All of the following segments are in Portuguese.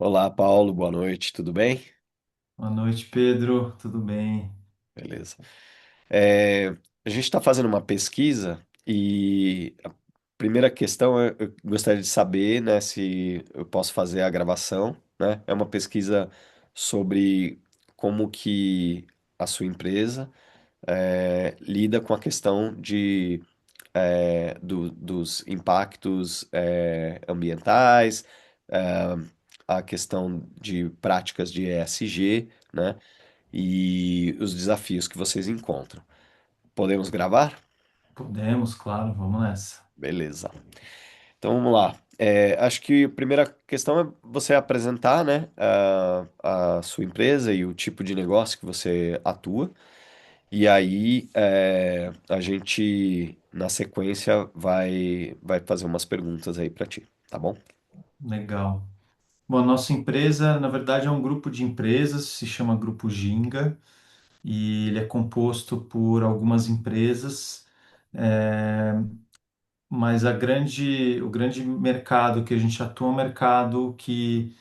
Olá, Paulo, boa noite, tudo bem? Boa noite, Pedro. Tudo bem? Beleza. É, a gente está fazendo uma pesquisa e a primeira questão eu gostaria de saber, né, se eu posso fazer a gravação, né? É uma pesquisa sobre como que a sua empresa lida com a questão dos impactos ambientais, é, a questão de práticas de ESG, né? E os desafios que vocês encontram. Podemos gravar? Podemos, claro, vamos nessa. Beleza. Então vamos lá. Acho que a primeira questão é você apresentar, né, a sua empresa e o tipo de negócio que você atua. E aí a gente, na sequência, vai fazer umas perguntas aí para ti, tá bom? Legal. Bom, a nossa empresa, na verdade, é um grupo de empresas, se chama Grupo Ginga, e ele é composto por algumas empresas, é, mas o grande mercado que a gente atua é um mercado que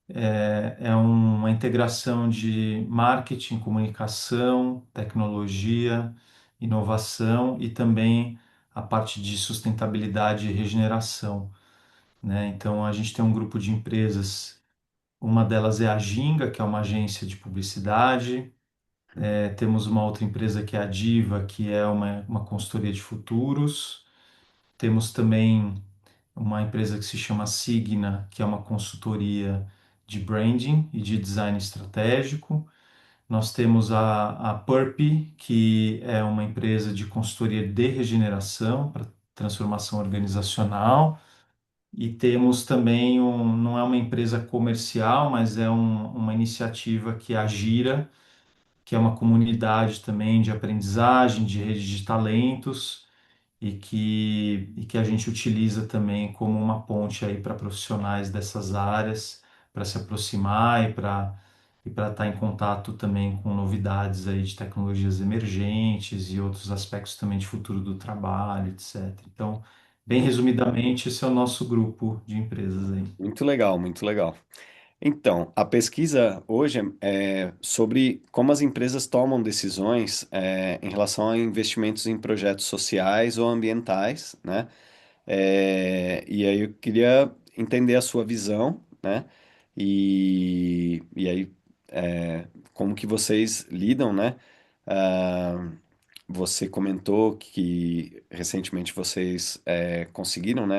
é uma integração de marketing, comunicação, tecnologia, inovação e também a parte de sustentabilidade e regeneração, né? Então, a gente tem um grupo de empresas, uma delas é a Ginga, que é uma agência de publicidade. Temos uma outra empresa que é a Diva, que é uma consultoria de futuros. Temos também uma empresa que se chama Signa, que é uma consultoria de branding e de design estratégico. Nós temos a Purp, que é uma empresa de consultoria de regeneração para transformação organizacional. E temos também não é uma empresa comercial, mas é uma iniciativa que é a Gira, que é uma comunidade também de aprendizagem, de rede de talentos, e que a gente utiliza também como uma ponte aí para profissionais dessas áreas, para se aproximar e para estar em contato também com novidades aí de tecnologias emergentes e outros aspectos também de futuro do trabalho, etc. Então, bem Muito, resumidamente, esse é o nosso grupo de empresas aí. muito legal, muito legal. Então, a pesquisa hoje é sobre como as empresas tomam decisões em relação a investimentos em projetos sociais ou ambientais, né? E aí eu queria entender a sua visão, né? E aí, como que vocês lidam, né? Ah, você comentou que recentemente vocês conseguiram, né?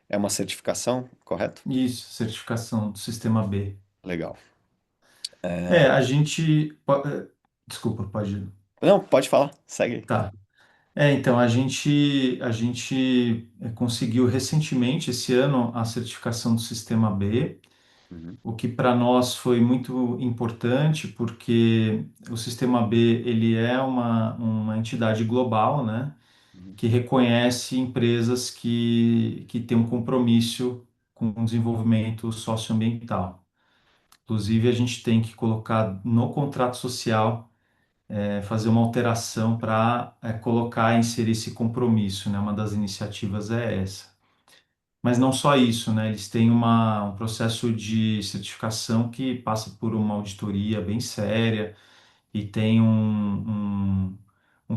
É uma certificação, correto? Isso, certificação do Sistema B. Legal. A gente. Desculpa, pode. Não, pode falar, segue aí. Tá. Então, a gente conseguiu recentemente, esse ano, a certificação do Sistema B, Uhum, o que para nós foi muito importante, porque o Sistema B ele é uma entidade global, né, uhum, que reconhece empresas que têm um compromisso com o desenvolvimento socioambiental. Inclusive, a gente tem que colocar no contrato social, fazer uma alteração para colocar, inserir esse compromisso, né? Uma das iniciativas é essa. Mas não só isso, né? Eles têm um processo de certificação que passa por uma auditoria bem séria e tem um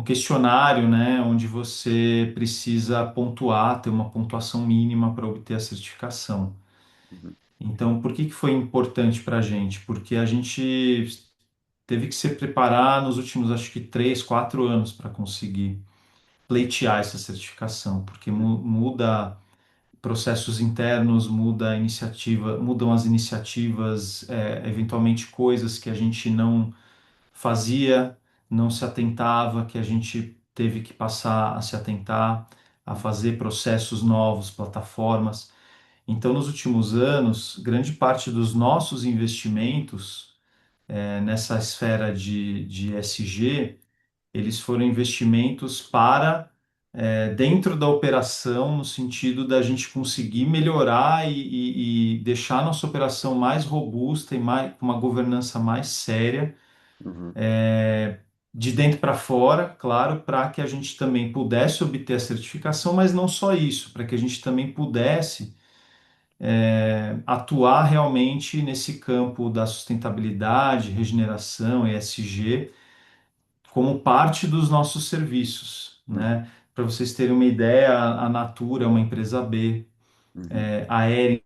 questionário, né? Onde você precisa pontuar, ter uma pontuação mínima para obter a certificação. uhum, Então, por que que foi importante para a gente? Porque a gente teve que se preparar nos últimos, acho que 3, 4 anos para conseguir pleitear essa certificação, porque uhum, muda processos internos, muda a iniciativa, mudam as iniciativas, eventualmente coisas que a gente não fazia, não se atentava, que a gente teve que passar a se atentar, a fazer processos novos, plataformas. Então, nos últimos anos, grande parte dos nossos investimentos nessa esfera de SG, eles foram investimentos para dentro da operação, no sentido da gente conseguir melhorar e deixar a nossa operação mais robusta e mais, com uma governança mais séria, uhum, de dentro para fora, claro, para que a gente também pudesse obter a certificação, mas não só isso, para que a gente também pudesse atuar realmente nesse campo da sustentabilidade, regeneração, ESG, como parte dos nossos serviços, uhum, né? Para vocês terem uma ideia, a Natura é uma empresa B, uhum, a Hering,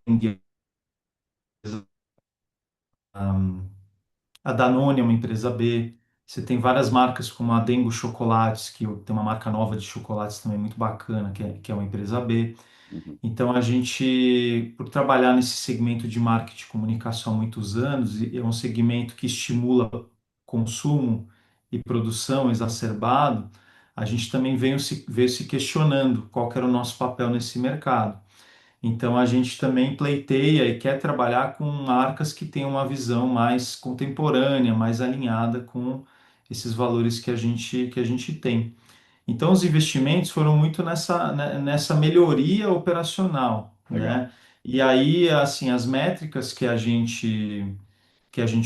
a Danone é uma empresa B. Você tem várias marcas como a Dengo Chocolates, que tem uma marca nova de chocolates também muito bacana, que é uma empresa B. uhum, Então, a gente, por trabalhar nesse segmento de marketing e comunicação há muitos anos, e é um segmento que estimula consumo e produção exacerbado, a gente também veio se questionando qual que era o nosso papel nesse mercado. Então, a gente também pleiteia e quer trabalhar com marcas que tenham uma visão mais contemporânea, mais alinhada com esses valores que a gente tem. Então, os investimentos foram muito nessa melhoria operacional, legal. né? E aí, assim, as métricas que a gente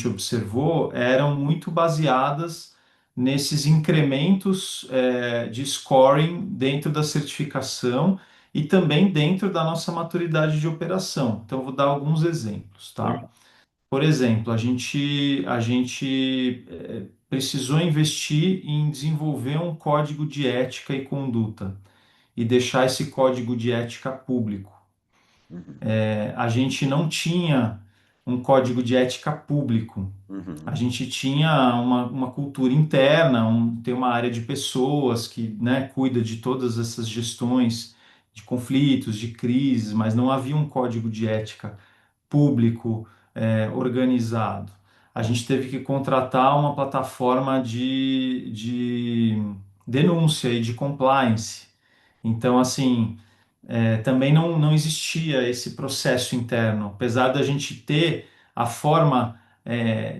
observou eram muito baseadas nesses incrementos, de scoring dentro da certificação e também dentro da nossa maturidade de operação. Então, eu vou dar alguns exemplos, tá? Legal. Por exemplo, a gente precisou investir em desenvolver um código de ética e conduta e deixar esse código de ética público. Uhum, A gente não tinha um código de ética público. A uhum, gente tinha uma cultura interna, tem uma área de pessoas que, né, cuida de todas essas gestões de conflitos, de crises, mas não havia um código de ética público, organizado. A gente teve que contratar uma plataforma de denúncia e de compliance. Então, assim, também não existia esse processo interno, apesar da gente ter a forma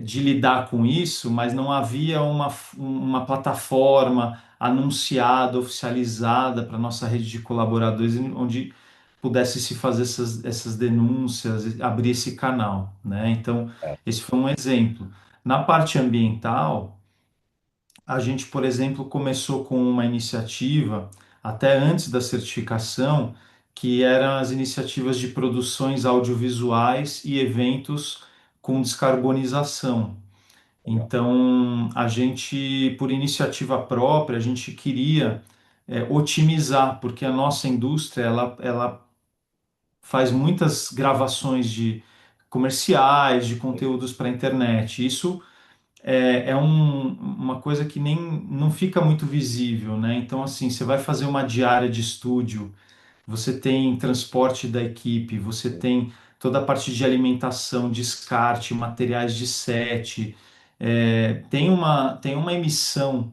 de lidar com isso, mas não havia uma plataforma anunciada, oficializada para nossa rede de colaboradores, onde pudesse se fazer essas denúncias, abrir esse canal, né? Então, é, esse foi um exemplo. Na parte ambiental, a gente, por exemplo, começou com uma iniciativa, até antes da certificação, que eram as iniciativas de produções audiovisuais e eventos com descarbonização. legal. Então, a gente, por iniciativa própria, a gente queria otimizar, porque a nossa indústria, ela faz muitas gravações de comerciais, de conteúdos para a internet. Isso uma coisa que nem não fica muito visível, né? Então, assim, você vai fazer uma diária de estúdio, você tem transporte da equipe, você tem toda a parte de alimentação, descarte, materiais de set, tem uma emissão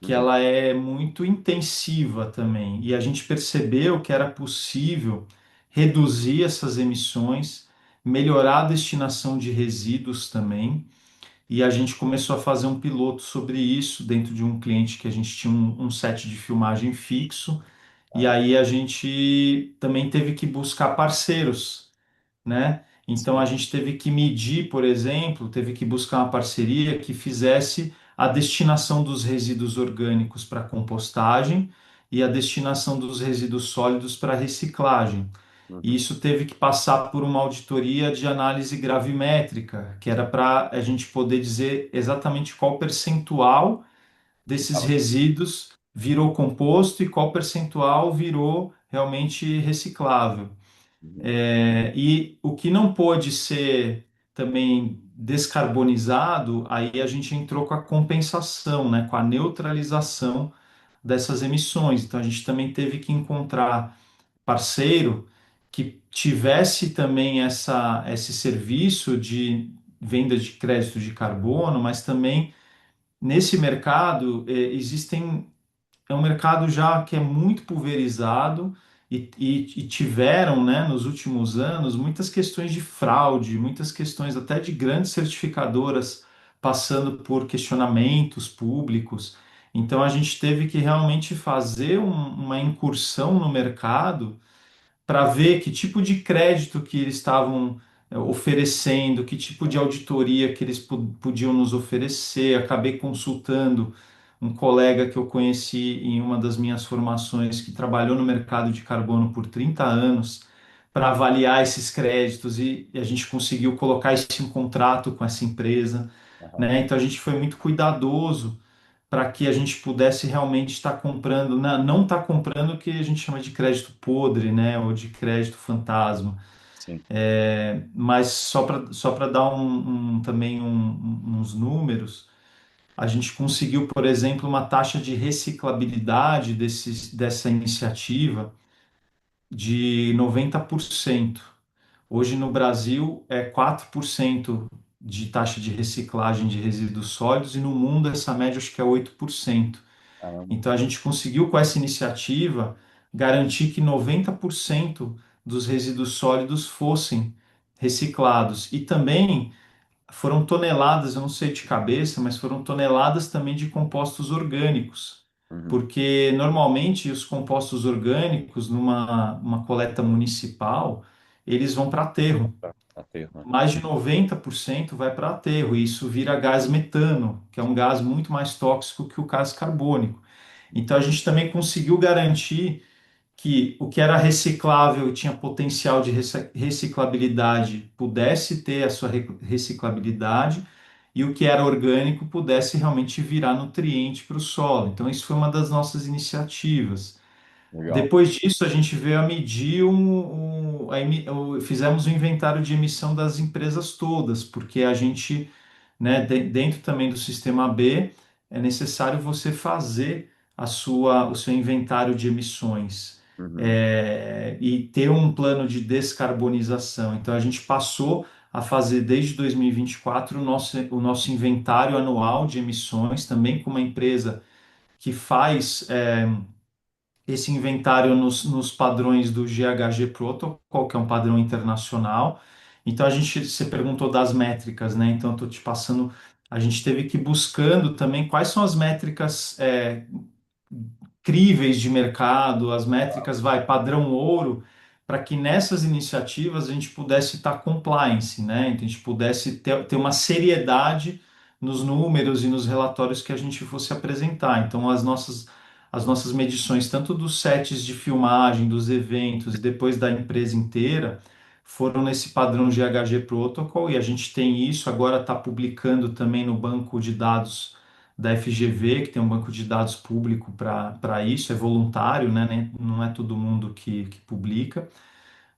que Uhum, ela é muito intensiva também, e a gente percebeu que era possível reduzir essas emissões, melhorar a destinação de resíduos também, e a gente começou a fazer um piloto sobre isso dentro de um cliente que a gente tinha um set de filmagem fixo, e tá. aí a gente também teve que buscar parceiros, né? Então a Sim. gente teve que medir, por exemplo, teve que buscar uma parceria que fizesse a destinação dos resíduos orgânicos para compostagem e a destinação dos resíduos sólidos para reciclagem. E Uhum, isso teve que passar por uma auditoria de análise gravimétrica, que era para a gente poder dizer exatamente qual percentual que desses tava. resíduos virou composto e qual percentual virou realmente reciclável. Uhum, E o que não pôde ser também descarbonizado, aí a gente entrou com a compensação, né, com a neutralização dessas emissões. Então a gente também teve que encontrar parceiro que tivesse também esse serviço de venda de crédito de carbono, mas também nesse mercado é um mercado já que é muito pulverizado e tiveram, né, nos últimos anos, muitas questões de fraude, muitas questões até de grandes certificadoras passando por questionamentos públicos. Então a gente teve que realmente fazer uma incursão no mercado para ver que tipo de crédito que eles estavam oferecendo, que tipo de auditoria que eles podiam nos oferecer. Acabei consultando um colega que eu conheci em uma das minhas formações, que trabalhou no mercado de carbono por 30 anos, para avaliar esses créditos e a gente conseguiu colocar isso em contrato com essa empresa, Aham, né? Então a gente foi muito cuidadoso para que a gente pudesse realmente estar comprando, não estar comprando o que a gente chama de crédito podre, né? Ou de crédito fantasma. sim. Mas só para dar também uns números, a gente conseguiu, por exemplo, uma taxa de reciclabilidade dessa iniciativa de 90%. Hoje no Brasil é 4% de taxa de reciclagem de resíduos sólidos e no mundo essa média acho que é 8%. Caramba. Então a gente conseguiu com essa iniciativa garantir que 90% dos resíduos sólidos fossem reciclados e também foram toneladas, eu não sei de cabeça, mas foram toneladas também de compostos orgânicos, Uhum. porque normalmente os compostos orgânicos, numa uma coleta municipal, eles vão para aterro. Aterro, né? Mais de 90% vai para aterro, e isso vira gás metano, que é um gás muito mais tóxico que o gás carbônico. Então a gente também conseguiu garantir que o que era reciclável e tinha potencial de reciclabilidade pudesse ter a sua reciclabilidade e o que era orgânico pudesse realmente virar nutriente para o solo. Então, isso foi uma das nossas iniciativas. Legal. Depois disso, a gente veio a medir fizemos um inventário de emissão das empresas todas, porque a gente, né, dentro também do sistema B, é necessário você fazer o seu inventário de emissões, Uhum. e ter um plano de descarbonização. Então, a gente passou a fazer desde 2024 o nosso inventário anual de emissões, também com uma empresa que faz esse inventário nos padrões do GHG Protocol, que é um padrão internacional. Então você perguntou das métricas, né? Então eu estou te passando, a gente teve que ir buscando também quais são as métricas críveis de mercado, as métricas, padrão ouro, para que nessas iniciativas a gente pudesse estar compliance, né? Então a gente pudesse ter uma seriedade nos números e nos relatórios que a gente fosse apresentar. Então as nossas medições, tanto dos sets de filmagem, dos eventos e depois da empresa inteira, foram nesse padrão GHG Protocol e a gente tem isso, agora está publicando também no banco de dados da FGV, que tem um banco de dados público para isso, é voluntário, né? Não é todo mundo que publica,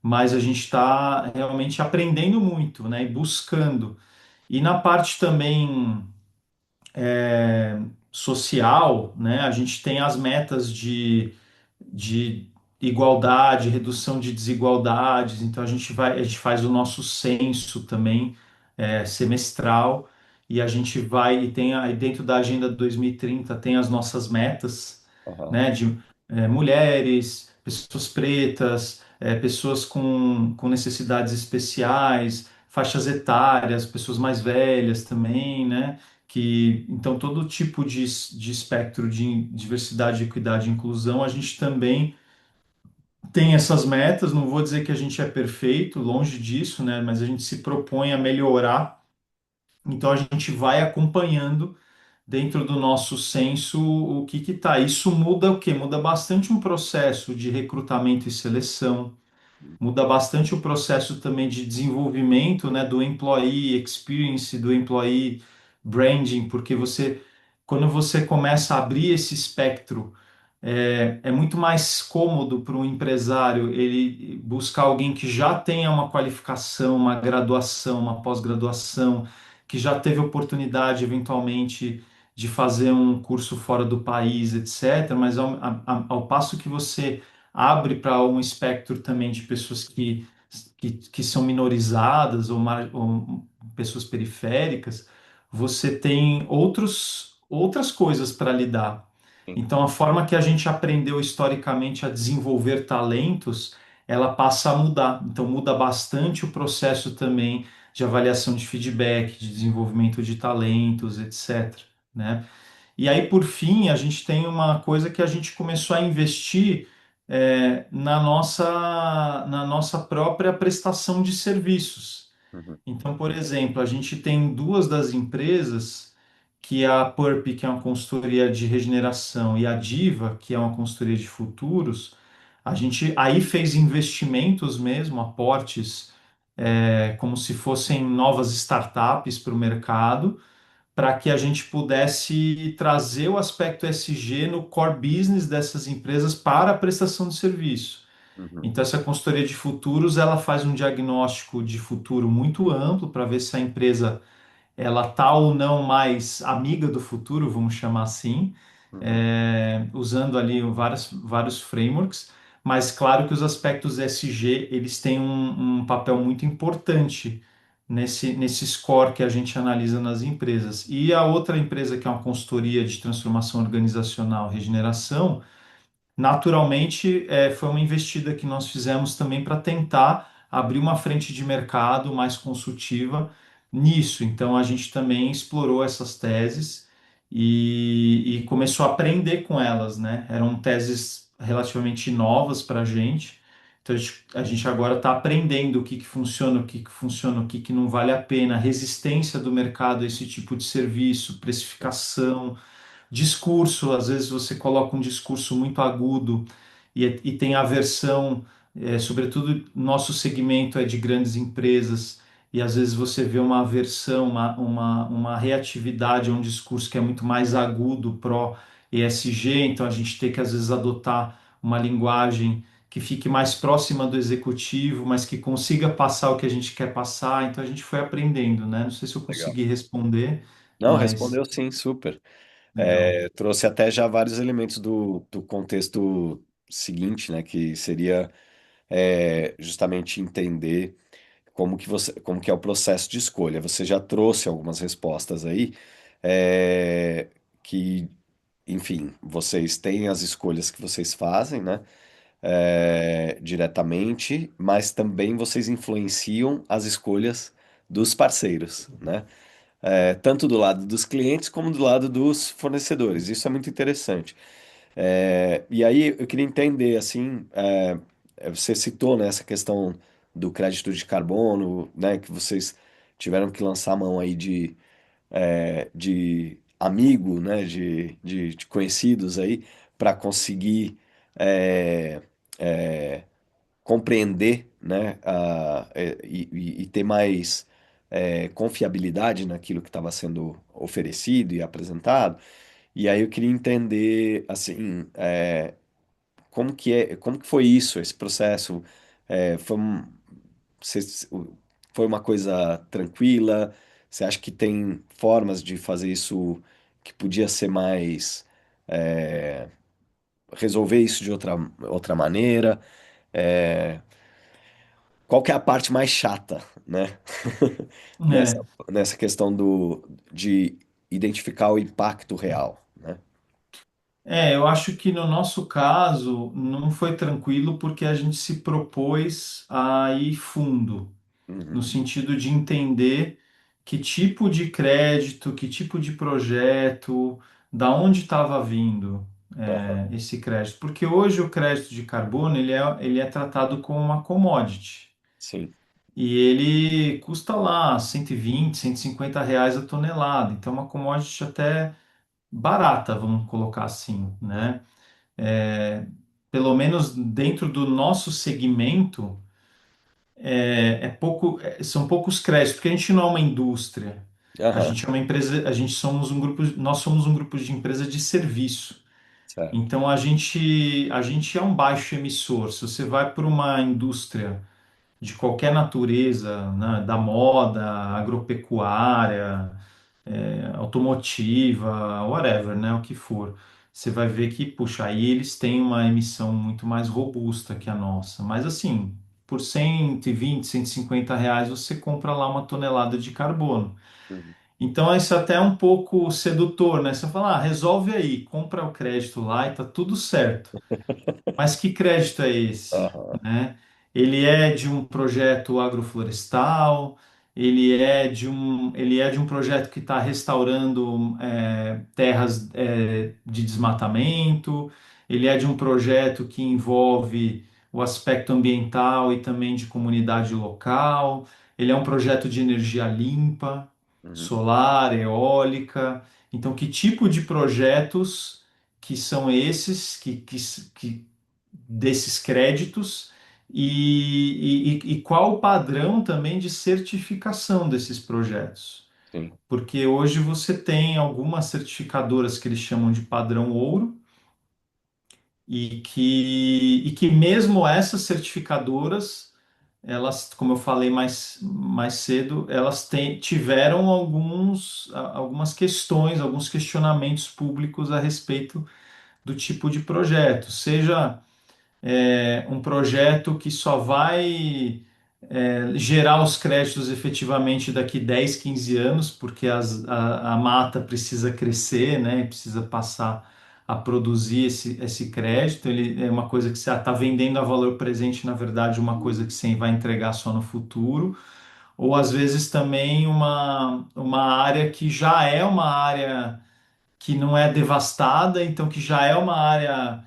mas a gente está realmente aprendendo muito, né? E buscando. E na parte também social, né? A gente tem as metas de igualdade, redução de desigualdades. Então a gente faz o nosso censo também semestral e a gente vai e tem aí dentro da Agenda 2030 tem as nossas metas, Aham, né? De mulheres, pessoas pretas, pessoas com necessidades especiais, faixas etárias, pessoas mais velhas também, né? Então todo tipo de espectro de diversidade, equidade e inclusão, a gente também tem essas metas. Não vou dizer que a gente é perfeito, longe disso, né? Mas a gente se propõe a melhorar. Então a gente vai acompanhando dentro do nosso censo o que que tá. Isso muda o quê? Muda bastante um processo de recrutamento e seleção. Muda bastante o processo também de desenvolvimento, né, do employee experience, do employee branding, porque quando você começa a abrir esse espectro, é muito mais cômodo para um empresário ele buscar alguém que já tenha uma qualificação, uma graduação, uma pós-graduação, que já teve oportunidade eventualmente de fazer um curso fora do país, etc. Mas ao passo que você abre para um espectro também de pessoas que são minorizadas ou pessoas periféricas, você tem outras coisas para lidar. sim. Então, a forma que a gente aprendeu historicamente a desenvolver talentos, ela passa a mudar. Então, muda bastante o processo também de avaliação de feedback, de desenvolvimento de talentos, etc. Né? E aí, por fim, a gente tem uma coisa que a gente começou a investir na nossa própria prestação de serviços. Uhum. Então, por exemplo, a gente tem duas das empresas, que é a PURP, que é uma consultoria de regeneração, e a Diva, que é uma consultoria de futuros. A gente aí fez investimentos mesmo, aportes, como se fossem novas startups para o mercado, para que a gente pudesse trazer o aspecto ESG no core business dessas empresas para a prestação de serviço. Uhum, Então, essa consultoria de futuros, ela faz um diagnóstico de futuro muito amplo para ver se a empresa ela tá ou não mais amiga do futuro, vamos chamar assim, uhum, usando ali vários frameworks, mas claro que os aspectos ESG, eles têm um papel muito importante nesse score que a gente analisa nas empresas. E a outra empresa, que é uma consultoria de transformação organizacional, regeneração, naturalmente, foi uma investida que nós fizemos também para tentar abrir uma frente de mercado mais consultiva nisso. Então, a gente também explorou essas teses e começou a aprender com elas, né? Eram teses relativamente novas para a gente. Então, a gente agora está aprendendo o que funciona, o que funciona, o que não vale a pena, resistência do mercado a esse tipo de serviço, precificação. Discurso, às vezes você coloca um discurso muito agudo e tem aversão, sobretudo nosso segmento é de grandes empresas, e às vezes você vê uma aversão, uma reatividade a um discurso que é muito mais agudo, pró-ESG, então a gente tem que às vezes adotar uma linguagem que fique mais próxima do executivo, mas que consiga passar o que a gente quer passar, então a gente foi aprendendo, né? Não sei se eu legal. consegui responder, Não, mas respondeu sim, super. legal. Trouxe até já vários elementos do contexto seguinte, né? Que seria justamente entender como que é o processo de escolha. Você já trouxe algumas respostas aí, é, que, enfim, vocês têm as escolhas que vocês fazem, né? Diretamente, mas também vocês influenciam as escolhas dos parceiros, né? Tanto do lado dos clientes como do lado dos fornecedores. Isso é muito interessante. E aí eu queria entender, assim, você citou, né, essa questão do crédito de carbono, né, que vocês tiveram que lançar a mão aí de amigo, né, de conhecidos aí, para conseguir é, é, compreender, né, e ter mais confiabilidade naquilo que estava sendo oferecido e apresentado. E aí eu queria entender, assim, como que foi isso, esse processo? É, foi, cê- foi uma coisa tranquila? Você acha que tem formas de fazer isso que podia ser mais, é, resolver isso de outra maneira? É, qual que é a parte mais chata, né? Nessa, É, nessa questão de identificar o impacto real, né? eu acho que no nosso caso não foi tranquilo porque a gente se propôs a ir fundo, no Uhum, sentido de entender que tipo de crédito, que tipo de projeto, da onde estava vindo aham, esse crédito. Porque hoje o crédito de carbono ele é tratado como uma commodity. sim. E ele custa lá 120, R$ 150 a tonelada. Então, é uma commodity até barata, vamos colocar assim, Uhum, né? É, pelo menos dentro do nosso segmento, são poucos créditos, porque a gente não é uma indústria. A aham, gente é uma empresa, nós somos um grupo de empresa de serviço. certo. Então a gente é um baixo emissor. Se você vai para uma indústria de qualquer natureza, né, da moda, agropecuária, automotiva, whatever, né, o que for. Você vai ver que, puxa, aí eles têm uma emissão muito mais robusta que a nossa. Mas assim, por 120, R$ 150 você compra lá uma tonelada de carbono. Uhum, Então isso até é um pouco sedutor, né? Você fala, resolve aí, compra o crédito lá e tá tudo certo. Mas que crédito é esse, aham, né? Ele é de um projeto agroflorestal, ele é de um projeto que está restaurando terras de desmatamento, ele é de um projeto que envolve o aspecto ambiental e também de comunidade local, ele é um projeto de energia limpa, uhum, solar, eólica. Então, que tipo de projetos que são esses que desses créditos e qual o padrão também de certificação desses projetos. sim. Porque hoje você tem algumas certificadoras que eles chamam de padrão ouro, e que mesmo essas certificadoras, elas, como eu falei mais cedo, elas tiveram algumas questões, alguns questionamentos públicos a respeito do tipo de projeto, seja um projeto que só vai gerar os créditos efetivamente daqui 10, 15 anos, porque a mata precisa crescer, né? Precisa passar a produzir esse crédito. Ele é uma coisa que você está vendendo a valor presente, na verdade, uma coisa que você vai entregar só no futuro. Ou às vezes também uma área que já é uma área que não é devastada, então que já é uma área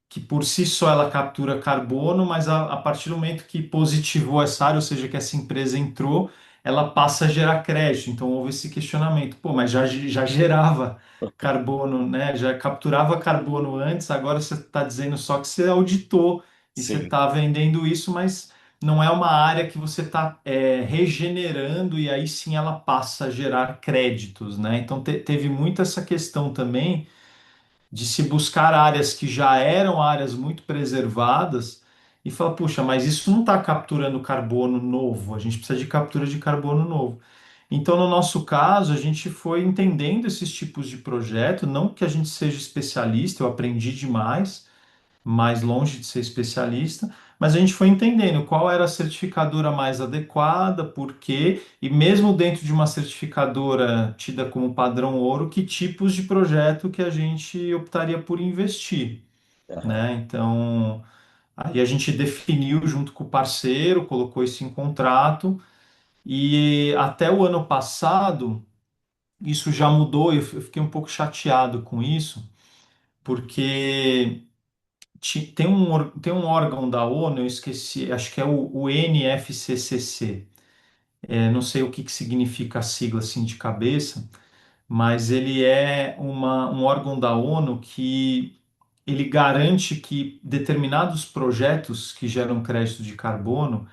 que por si só ela captura carbono, mas a partir do momento que positivou essa área, ou seja, que essa empresa entrou, ela passa a gerar crédito. Então houve esse questionamento, pô, mas já gerava carbono, né? Já capturava carbono antes, agora você está dizendo só que você auditou e você Sim. está vendendo isso, mas não é uma área que você está regenerando e aí sim ela passa a gerar créditos, né? Então teve muito essa questão também de se buscar áreas que já eram áreas muito preservadas e falar, puxa, mas isso não está capturando carbono novo, a gente precisa de captura de carbono novo. Então, no nosso caso, a gente foi entendendo esses tipos de projeto, não que a gente seja especialista, eu aprendi demais, mais longe de ser especialista, mas a gente foi entendendo qual era a certificadora mais adequada, por quê, e mesmo dentro de uma certificadora tida como padrão ouro, que tipos de projeto que a gente optaria por investir, Aham. né? Então, aí a gente definiu junto com o parceiro, colocou isso em contrato, e até o ano passado, isso já mudou, eu fiquei um pouco chateado com isso, porque tem um órgão da ONU, eu esqueci, acho que é o NFCCC. Não sei o que significa a sigla assim de cabeça, mas ele é um órgão da ONU que ele garante que determinados projetos que geram crédito de carbono,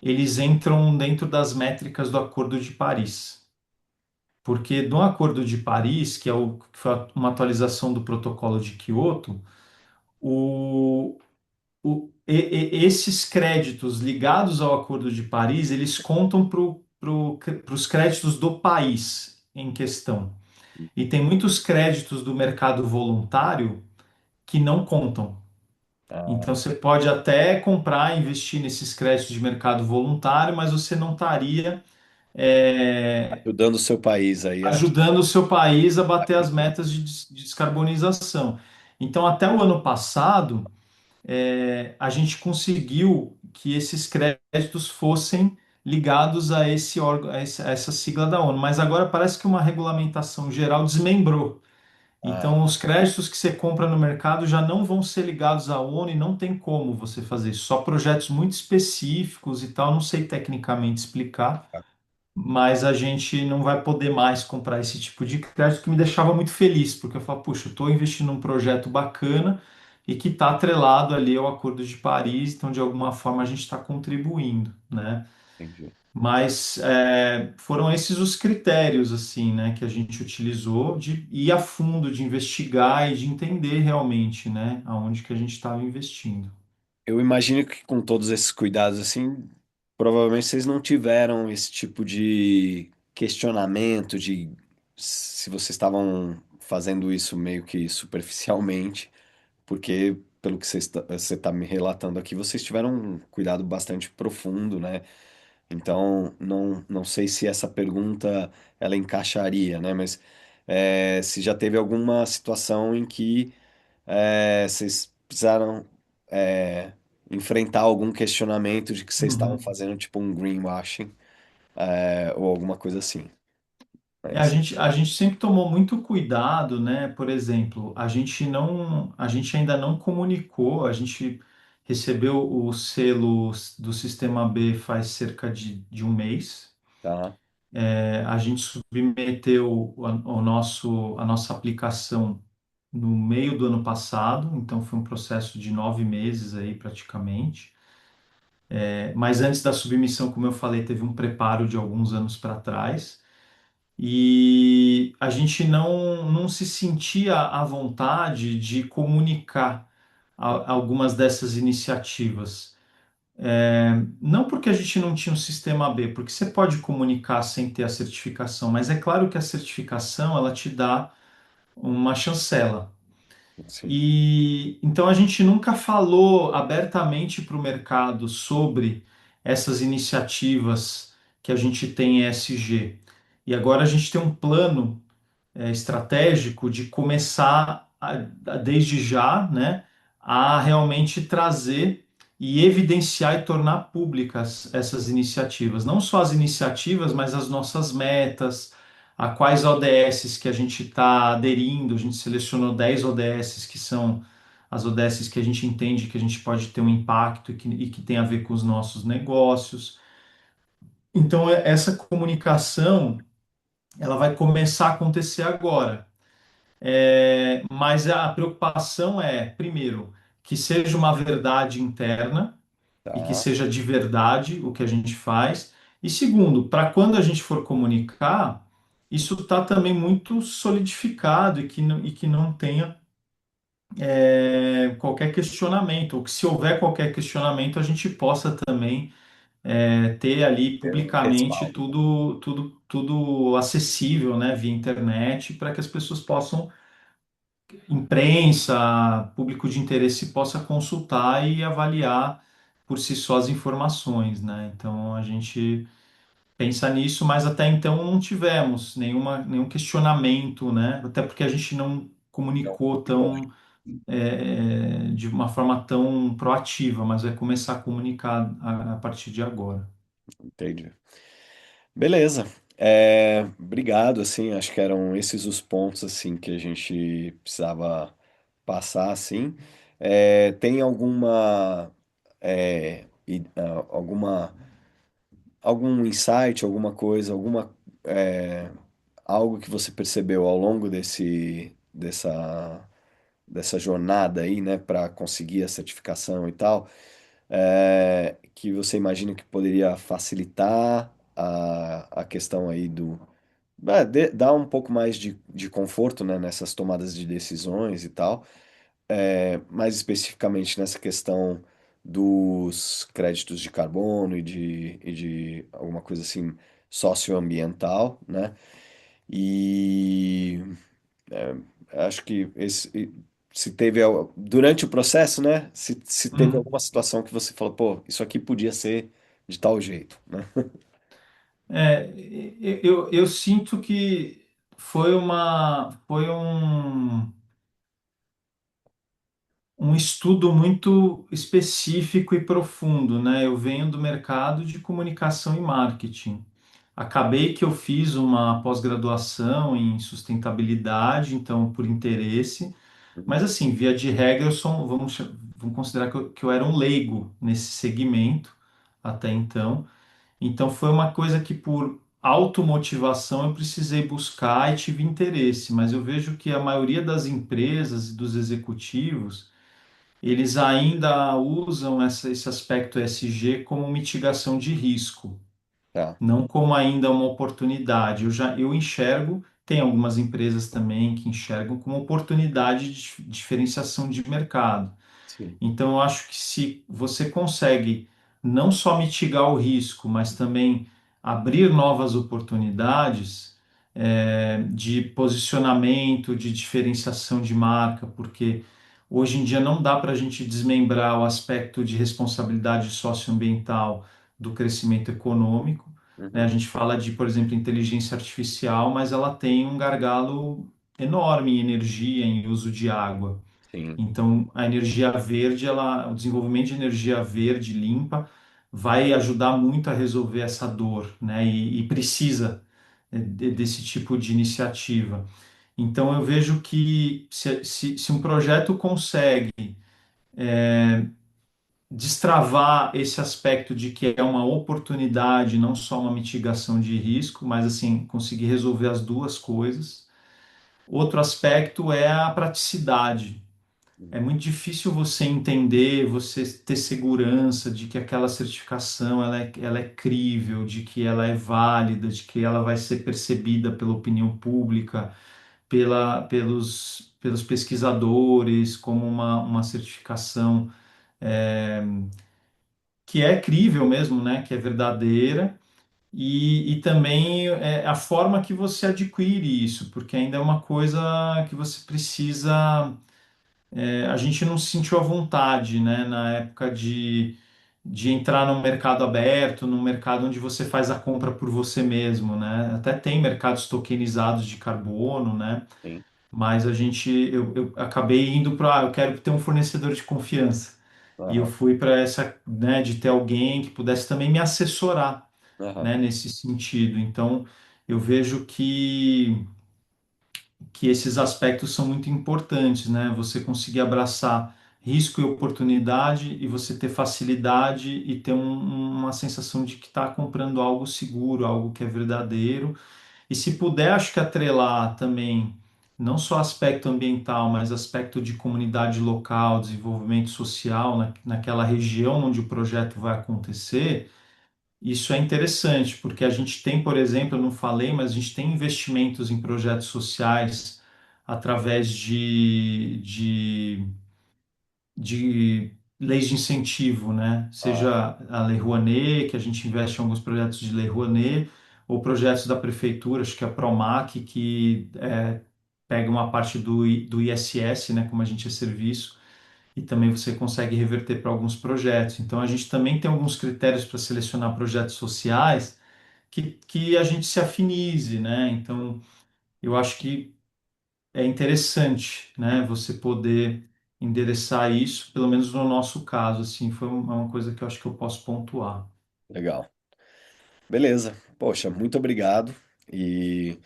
eles entram dentro das métricas do Acordo de Paris. Porque no Acordo de Paris, que foi uma atualização do Protocolo de Quioto, o, esses créditos ligados ao Acordo de Paris, eles contam para os créditos do país em questão. E tem muitos créditos do mercado voluntário que não contam. Ah, Então você pode até comprar, investir nesses créditos de mercado voluntário, mas você não estaria ajudando o seu país aí a. ajudando o seu país a bater as metas de descarbonização. Então, até o ano passado, a gente conseguiu que esses créditos fossem ligados a esse órgão, a essa sigla da ONU, mas agora parece que uma regulamentação geral desmembrou. Ah, Então, os créditos que você compra no mercado já não vão ser ligados à ONU e não tem como você fazer isso. Só projetos muito específicos e tal, não sei tecnicamente explicar, mas a gente não vai poder mais comprar esse tipo de crédito, que me deixava muito feliz, porque eu falo, puxa, eu estou investindo num projeto bacana e que está atrelado ali ao Acordo de Paris, então de alguma forma a gente está contribuindo, né? entendi. Mas foram esses os critérios, assim, né, que a gente utilizou de ir a fundo, de investigar e de entender realmente, né, aonde que a gente estava investindo. Eu imagino que com todos esses cuidados, assim, provavelmente vocês não tiveram esse tipo de questionamento de se vocês estavam fazendo isso meio que superficialmente, porque, pelo que você está me relatando aqui, vocês tiveram um cuidado bastante profundo, né? Então, não sei se essa pergunta ela encaixaria, né? Mas se já teve alguma situação em que vocês precisaram é, enfrentar algum questionamento de que vocês estavam Uhum. fazendo tipo um greenwashing, ou alguma coisa assim. A Mas, gente, a gente sempre tomou muito cuidado, né? Por exemplo, a gente ainda não comunicou, a gente recebeu o selo do Sistema B faz cerca de um mês. tá? A gente submeteu a nossa aplicação no meio do ano passado, então foi um processo de 9 meses aí praticamente. Mas antes da submissão, como eu falei, teve um preparo de alguns anos para trás. E a gente não se sentia à vontade de comunicar algumas dessas iniciativas. Não porque a gente não tinha um sistema B, porque você pode comunicar sem ter a certificação, mas é claro que a certificação ela te dá uma chancela. Sim, E então a gente nunca falou abertamente para o mercado sobre essas iniciativas que a gente tem em ESG. E agora a gente tem um plano estratégico de começar desde já, né, a realmente trazer e evidenciar e tornar públicas essas iniciativas. Não só as iniciativas, mas as nossas metas, a quais ODSs que a gente está aderindo. A gente selecionou 10 ODSs que são as ODSs que a gente entende que a gente pode ter um impacto e que tem a ver com os nossos negócios. Então, essa comunicação ela vai começar a acontecer agora. Mas a preocupação é, primeiro, que seja uma verdade interna e que tá. seja de verdade o que a gente faz. E segundo, para quando a gente for comunicar, isso está também muito solidificado e que não tenha qualquer questionamento, ou que se houver qualquer questionamento, a gente possa também ter ali É um publicamente respaldo. tudo acessível, né, via internet, para que as pessoas possam imprensa, público de interesse possa consultar e avaliar por si só as informações, né? Então a gente pensa nisso, mas até então não tivemos nenhum questionamento, né? Até porque a gente não Não comunicou comunicou. de uma forma tão proativa, mas vai começar a comunicar a partir de agora. Entendi. Beleza. Obrigado, assim, acho que eram esses os pontos, assim, que a gente precisava passar, assim. Tem alguma, alguma, algum insight, alguma coisa, é, algo que você percebeu ao longo dessa jornada aí, né, para conseguir a certificação e tal, que você imagina que poderia facilitar a questão aí dar um pouco mais de conforto, né, nessas tomadas de decisões e tal, mais especificamente nessa questão dos créditos de carbono e de alguma coisa assim socioambiental, né? E acho que se teve durante o processo, né? Se teve Uhum. alguma situação que você falou, pô, isso aqui podia ser de tal jeito, né? Eu sinto que foi um estudo muito específico e profundo, né? Eu venho do mercado de comunicação e marketing. Acabei que eu fiz uma pós-graduação em sustentabilidade, então por interesse, mas Uhum. assim, via de regra, vamos considerar que eu era um leigo nesse segmento até então. Então foi uma coisa que por automotivação eu precisei buscar e tive interesse, mas eu vejo que a maioria das empresas e dos executivos eles ainda usam esse aspecto ESG como mitigação de risco, Tá, não como ainda uma oportunidade. Eu enxergo, tem algumas empresas também que enxergam como oportunidade de diferenciação de mercado. sim. Então, eu acho que se você consegue não só mitigar o risco, mas também abrir novas oportunidades de posicionamento, de diferenciação de marca, porque hoje em dia não dá para a gente desmembrar o aspecto de responsabilidade socioambiental do crescimento econômico, né? A Uhum. gente fala de, por exemplo, inteligência artificial, mas ela tem um gargalo enorme em energia, em uso de água. Sim, Então, a energia verde, o desenvolvimento de energia verde limpa vai ajudar muito a resolver essa dor, né? E precisa desse tipo de iniciativa. Então, eu vejo que se um projeto consegue destravar esse aspecto de que é uma oportunidade, não só uma mitigação de risco, mas assim, conseguir resolver as duas coisas, Outro aspecto é a praticidade. É Uhum. muito difícil você entender, você ter segurança de que aquela certificação ela é crível, de que ela é válida, de que ela vai ser percebida pela opinião pública, pelos pesquisadores, como uma certificação que é crível mesmo, né? Que é verdadeira. E também a forma que você adquire isso, porque ainda é uma coisa que você precisa. A gente não se sentiu à vontade, né, na época de entrar num mercado aberto, num mercado onde você faz a compra por você mesmo, né? Até tem mercados tokenizados de carbono, né? Sim. Mas eu acabei indo para, eu quero ter um fornecedor de confiança. E eu Aham, fui para essa, né, de ter alguém que pudesse também me assessorar, aham. né, nesse sentido. Então, eu vejo que esses aspectos são muito importantes, né? Você conseguir abraçar risco e oportunidade e você ter facilidade e ter uma sensação de que está comprando algo seguro, algo que é verdadeiro. E se puder, acho que atrelar também não só aspecto ambiental, mas aspecto de comunidade local, desenvolvimento social naquela região onde o projeto vai acontecer. Isso é interessante, porque a gente tem, por exemplo, eu não falei, mas a gente tem investimentos em projetos sociais através de leis de incentivo, né? Ah, Seja a Lei Rouanet, que a gente investe em alguns projetos de Lei Rouanet, ou projetos da prefeitura, acho que é a Promac, que pega uma parte do ISS, né? Como a gente é serviço, e também você consegue reverter para alguns projetos. Então, a gente também tem alguns critérios para selecionar projetos sociais que a gente se afinize, né? Então, eu acho que é interessante, né? Você poder endereçar isso, pelo menos no nosso caso, assim, é uma coisa que eu acho que eu posso pontuar. legal. Beleza. Poxa, muito obrigado. E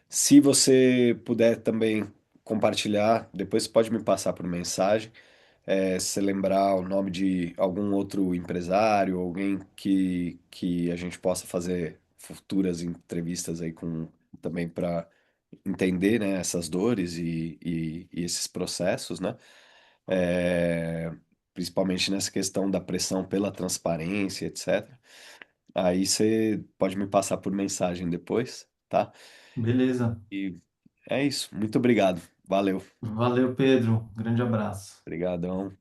se você puder também compartilhar, depois você pode me passar por mensagem, se você lembrar o nome de algum outro empresário, alguém que a gente possa fazer futuras entrevistas aí com também para entender, né, essas dores e esses processos, né? É, principalmente nessa questão da pressão pela transparência, etc. Aí você pode me passar por mensagem depois, tá? Beleza. E é isso. Muito obrigado. Valeu. Valeu, Pedro. Grande abraço. Obrigadão.